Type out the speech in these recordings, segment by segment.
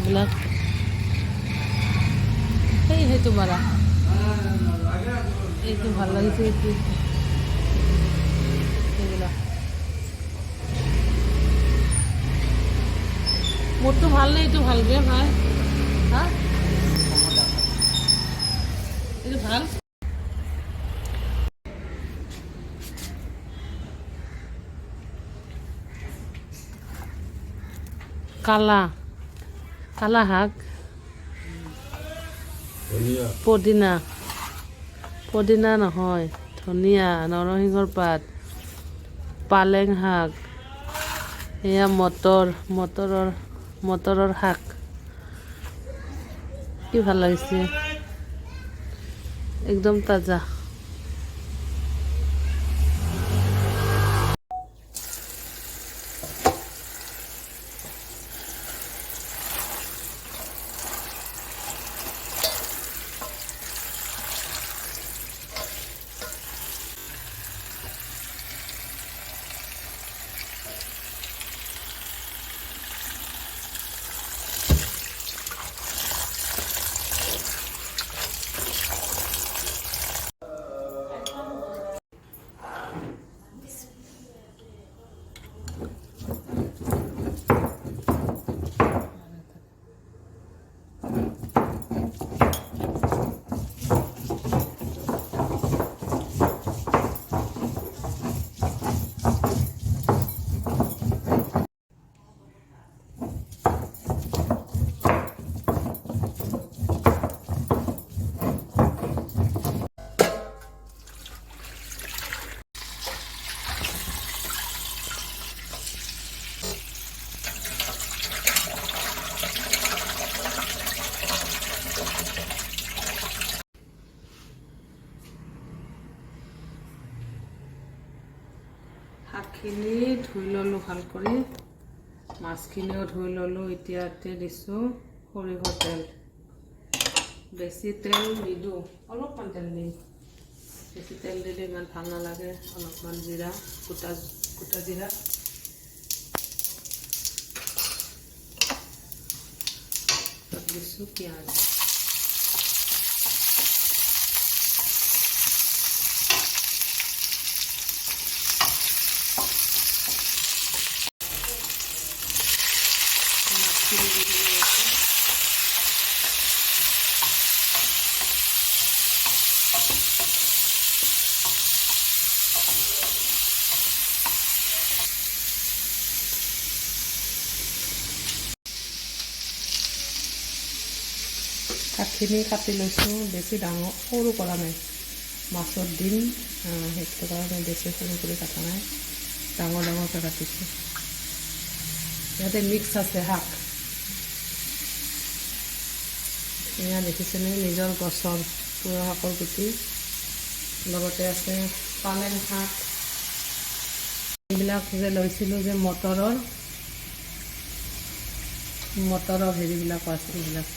শাকবিলাক সেইটো মাৰা এইটো ভাল লাগিছে এইটো এইবিলাক মোৰটো ভাল নে এইটো ভালকৈ ভাই হা এইটো ভাল কালা কালা শাক পদিনা পদিনা নহয় ধনিয়া নৰসিংহৰ পাত পালেং শাক এয়া মটৰৰ শাক কি ভাল লাগিছে একদম তাজা শাকখিনি ধুই ল'লোঁ ভাল কৰি মাছখিনিও ধুই ল'লোঁ এতিয়া ইয়াতে দিছোঁ সৰিয়হৰ তেল বেছি তেল নিদিওঁ অলপমান তেল দিম বেছি তেল দিলে ইমান ভাল নালাগে অলপমান জিৰা গোটা জিৰা তাত দিছোঁ পিঁয়াজ শাকখিনি কাটি লৈছোঁ বেছি ডাঙৰ সৰু কৰা নাই মাছৰ দিন সেইটো কাৰণে বেছি সৰু কৰি কটা নাই ডাঙৰকৈ কাটিছোঁ ইয়াতে মিক্স আছে শাক এয়া দেখিছেনে নিজৰ গছৰ পুৰা শাকৰ গুটি লগতে আছে পালেং শাক এইবিলাক যে লৈছিলোঁ যে মটৰৰ হেৰিবিলাক আছে এইবিলাক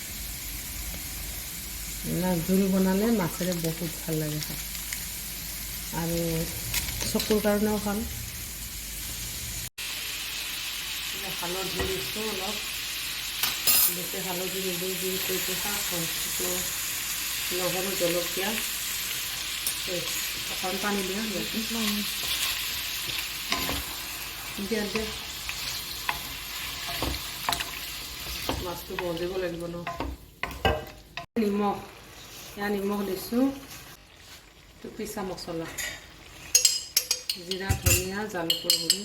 জোল বনালে মাছেৰে বহুত ভাল লাগে খাই আৰু চকুৰ কাৰণেও ভাল হালধি দিছোঁ অলপ বেছি হালধি নিদিওঁ যিহেতু এইটো শাক হয় সেইটো নহৰু জলকীয়া অকণ পানী দিয়া দিয়া মাছটো ভাজিব লাগিব ন নিমখ এয়া নিমখ দিছোঁ এইটো পিচা মছলা জিৰা ধনিয়া জালুকৰ গুড়ি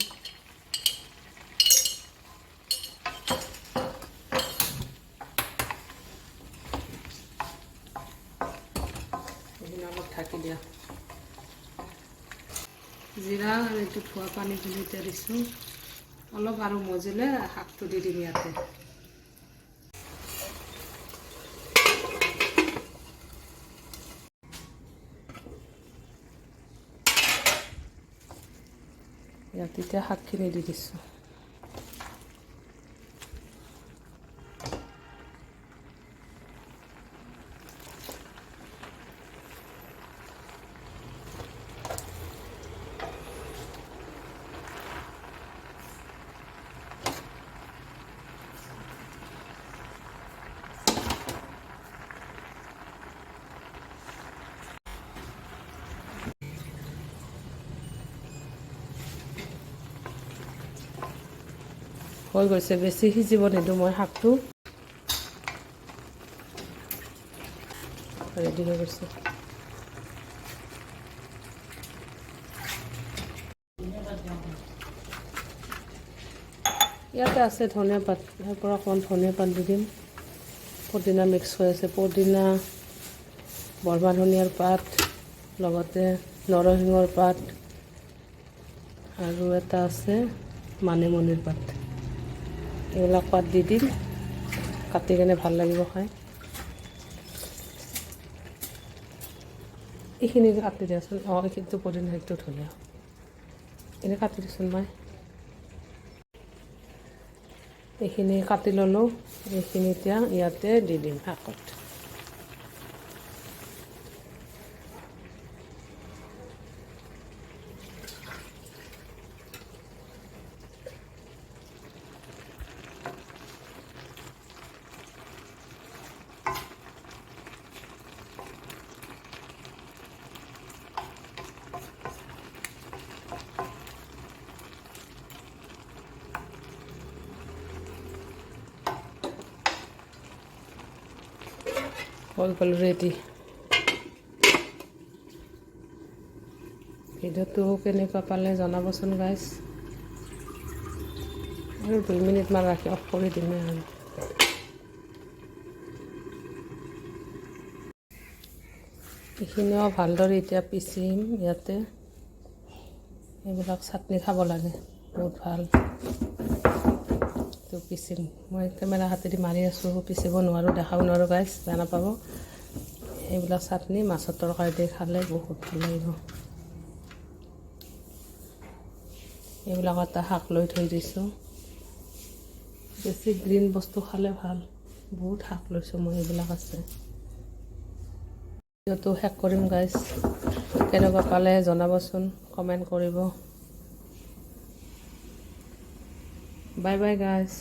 এইখিনি অলপ ঢাকি দিয়া জিৰা আৰু এইটো ধোৱা পানীখিনি এতিয়া দিছোঁ অলপ আৰু মজিলে শাকটো দি দিম ইয়াতে ইয়াত এতিয়া শাকখিনি দি দিছোঁ হৈ গৈছে, বেছি সিজিব নিদিওঁ মই শাকটো। ৰেডি হৈ গৈছে। ইয়াতে আছে ধনিয়া পাত, ইয়াৰ পৰা অকণমান ধনিয়া পাত দি দিম। পদিনা মিক্স হৈ আছে, পদিনা, বৰমা ধনিয়াৰ পাত, লগতে নৰসিংহৰ পাত আৰু এটা আছে মানিমুনিৰ পাত। এইবিলাক পাত দি দিম, কাটি কেনে ভাল লাগিব খাই। এইখিনি কাটি দিয়াচোন। এইখিনিতো পদিনা, সেইটো ধনিয়া। এনে কাটি দিচোন মই। এইখিনি কাটি ল'লোঁ, এইখিনি এতিয়া ইয়াতে দি দিম শাকত। হৈ গ'ল ৰেডি। ভিডিঅ'টো কেনেকুৱা পালে জনাবচোন গাইজ। আৰু 2 মিনিটমান ৰাখি অফ কৰি দিমেই আৰু। এইখিনিও ভালদৰে এতিয়া পিচিম ইয়াতে। এইবিলাক চাটনি খাব লাগে, বহুত ভাল। তো পিচিম, মই কেমেৰা হাতেদি মাৰি আছোঁ, পিচিব নোৱাৰোঁ, দেখাব নোৱাৰোঁ গাইজ, বেয়া নাপাব। এইবিলাক চাটনি মাছৰ তৰকাৰী দি খালে বহুত ভাল লাগিব। এইবিলাক এটা শাক লৈ থৈ দিছোঁ। বেছি গ্ৰীণ বস্তু খালে ভাল, বহুত শাক লৈছোঁ মই, এইবিলাক আছে। ভিডিঅ'টো শেষ কৰিম গাইজ, কেনেকুৱা পালে জনাবচোন, কমেণ্ট কৰিব। Bye bye guys.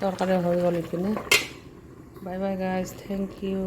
তৰকাৰী হৈ গ'ল ইপিনে। Bye bye guys, thank U.